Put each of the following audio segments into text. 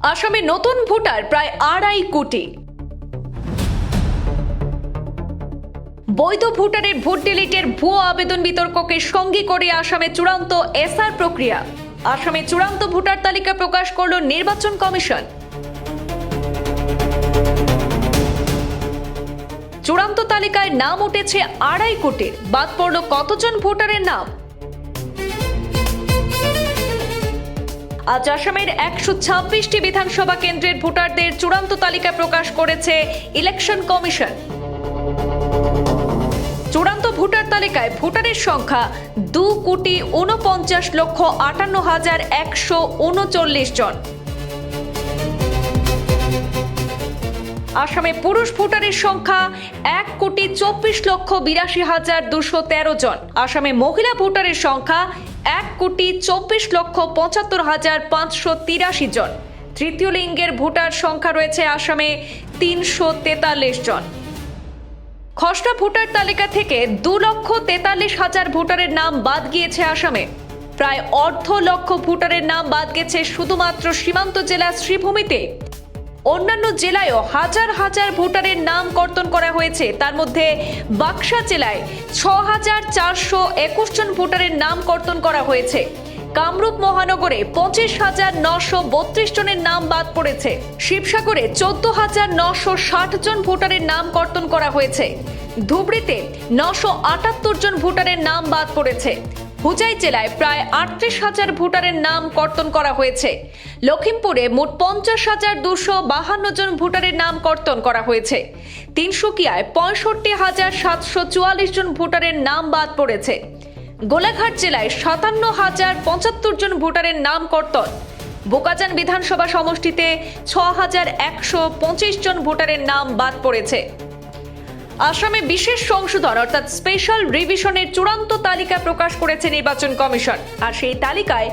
আসামে নতুন ভোটার প্রায় 2.5 কোটি। বৈধ ভোটারের ভোট ডিলিটের ভুয়ো আবেদন বিতর্ককে সঙ্গী করে আসামে চূড়ান্ত এসআর প্রক্রিয়া। আসামে চূড়ান্ত ভোটার তালিকা প্রকাশ করল নির্বাচন কমিশন। চূড়ান্ত তালিকায় নাম উঠেছে 2.5 কোটির। বাদ পড়ল কতজন ভোটারের নাম? আজ আসামের 126টি বিধানসভা কেন্দ্রের ভোটারদের চূড়ান্ত তালিকা প্রকাশ করেছে ইলেকশন কমিশন। চূড়ান্ত ভোটার তালিকায় ভোটারের সংখ্যা 2,49,58,139 জন। আসামে পুরুষ ভোটারের সংখ্যা 1,24,82,213 জন। আসামে মহিলা ভোটারের সংখ্যা 1,24,75,583 জন। তৃতীয় লিঙ্গের ভোটার সংখ্যা রয়েছে আসামে 343 জন। খসড়া ভোটার তালিকা থেকে 2,43,000 ভোটারের নাম বাদ গিয়েছে আসামে। প্রায় 1.5 লক্ষ ভোটারের নাম বাদ গেছে শুধুমাত্র সীমান্ত জেলা শ্রীভূমিতে। অন্যান্য জেলায়ও হাজার হাজার ভোটারের নাম কর্তন করা হয়েছে। তার মধ্যে বাক্সা জেলায় 6,421 জন ভোটারের নাম কর্তন করা হয়েছে। কামরূপ মহানগরে 25,932 জনের নাম বাদ পড়েছে। শিবসাগরে 14,960 জন ভোটারের নাম কর্তন করা হয়েছে। ধুবড়ীতে 978 জন ভোটারের নাম বাদ পড়েছে। হুজাই জেলায় প্রায় 38,000 ভোটারের নাম কর্তন করা হয়েছে। লখিমপুরে মোট 50,252 জন ভোটারের নাম কর্তন করা হয়েছে। তিনসুকিয়ায় 65,744 জন ভোটারের নাম বাদ পড়েছে। গোলাঘাট জেলায় 57,075 জন ভোটারের নাম কর্তন। বোকাজান বিধানসভা সমষ্টিতে 6,125 জন ভোটারের নাম বাদ পড়েছে। আসামে বিশেষ সংশোধন অর্থাৎ স্পেশাল রিভিশনের চূড়ান্ত তালিকা প্রকাশ করেছে নির্বাচন কমিশন। আর সেই তালিকায়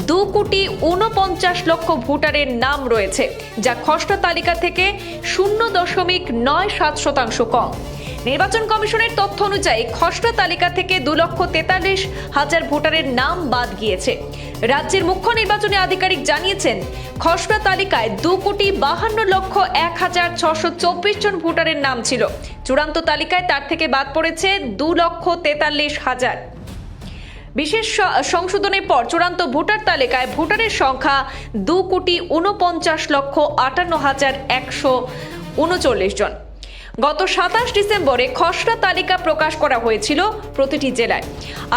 2,49,00,000 ভোটারের নাম রয়েছে, যা খসড়া তালিকা থেকে 0.97% কম। নির্বাচন কমিশনের তথ্য অনুযায়ী খসড়া তালিকা থেকে 2,43,000 ভোটারের নাম বাদ গিয়েছে। রাজ্যের মুখ্য নির্বাচনী আধিকারিক জানিয়েছেন, খসড়া তালিকায় 2,52,01,624 জন ভোটারের নাম ছিল। চূড়ান্ত তালিকায় তার থেকে বাদ পড়েছে 2,43,000। বিশেষ সংশোধনের পর চূড়ান্ত ভোটার তালিকায় ভোটারের সংখ্যা 2,59,58,139 জন। গত 27 ডিসেম্বরে খসড়া তালিকা প্রকাশ করা হয়েছিল প্রতিটি জেলায়।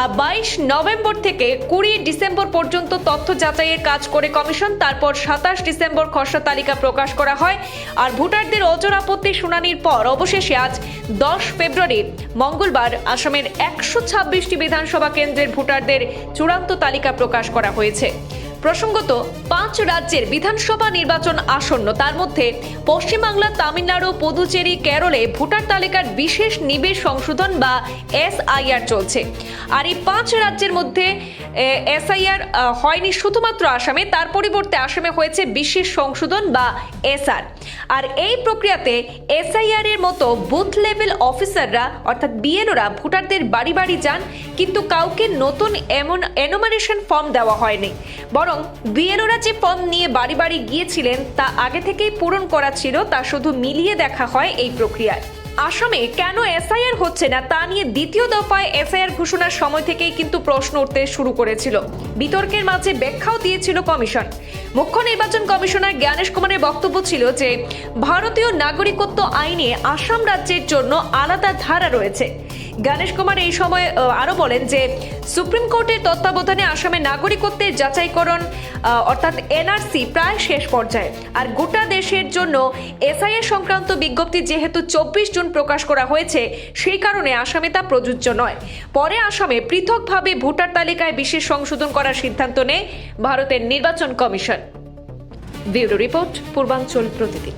আর 22 নভেম্বর থেকে 20 ডিসেম্বর পর্যন্ত তথ্য যাচাইয়ের কাজ করে কমিশন। তারপর 27 ডিসেম্বর খসড়া তালিকা প্রকাশ করা হয়। আর ভোটারদের অজর আপত্তি শুনানির পর অবশেষে আজ 10 ফেব্রুয়ারি মঙ্গলবার আসামের 126টি বিধানসভা কেন্দ্রের ভোটারদের চূড়ান্ত তালিকা প্রকাশ করা হয়েছে। প্রসঙ্গত, 5 রাজ্যের বিধানসভা নির্বাচন আসন্ন। তার মধ্যে পশ্চিমবাংলা, তামিলনাড়ু, পুদুচেরি, কেরলে ভোটার তালিকার বিশেষ নিবিড় সংশোধন বা SIR চলছে। আর এই 5 রাজ্যের মধ্যে SIR হয়নি শুধুমাত্র আসামে, তার পরিবর্তে আসামে হয়েছে বিশেষ সংশোধন বা SR। আর এই প্রক্রিয়াতে SIR এর মতো বুথ লেভেল অফিসাররা অর্থাৎ BLOরা ভোটারদের বাড়ি বাড়ি যান, কিন্তু কাউকে নতুন এনুমারেশন ফর্ম দেওয়া হয়নি। বরং BLOরা যে ফর্ম নিয়ে বাড়ি বাড়ি গিয়েছিলেন তা আগে থেকেই পূরণ করা ছিল, তা শুধু মিলিয়ে দেখা হয় এই প্রক্রিয়ায়। আসামে কেন SIR হচ্ছে না তা নিয়ে দ্বিতীয় দফায় SIR ঘোষণার সময় থেকেই কিন্তু প্রশ্ন উঠতে শুরু করেছিল। বিতর্কের মাঝে ব্যাখ্যাও দিয়েছিল কমিশন। মুখ্য নির্বাচন কমিশনার জ্ঞানেশ কুমারের বক্তব্য ছিল যে ভারতীয় নাগরিকত্ব আইনে আসাম রাজ্যের জন্য আলাদা ধারা রয়েছে। জ্ঞানেশ কুমার এই সময় আরো বলেন যে সুপ্রিম কোর্টের তত্ত্বাবধানে আসামে নাগরিকত্বের যাচাইকরণ অর্থাৎ NRC প্রায় শেষ পর্যায়ে। আর গোটা দেশের জন্য SIR সংক্রান্ত বিজ্ঞপ্তি যেহেতু 24 জুন প্রকাশ করা হয়েছে, সেই কারণে আসামে তা প্রযোজ্য নয়। পরে আসামে পৃথকভাবে ভোটার তালিকায় বিশেষ সংশোধন করার সিদ্ধান্ত নেয় ভারতের নির্বাচন কমিশন। ব্যুরো রিপোর্ট, পূর্বাঞ্চল প্রতিদিন।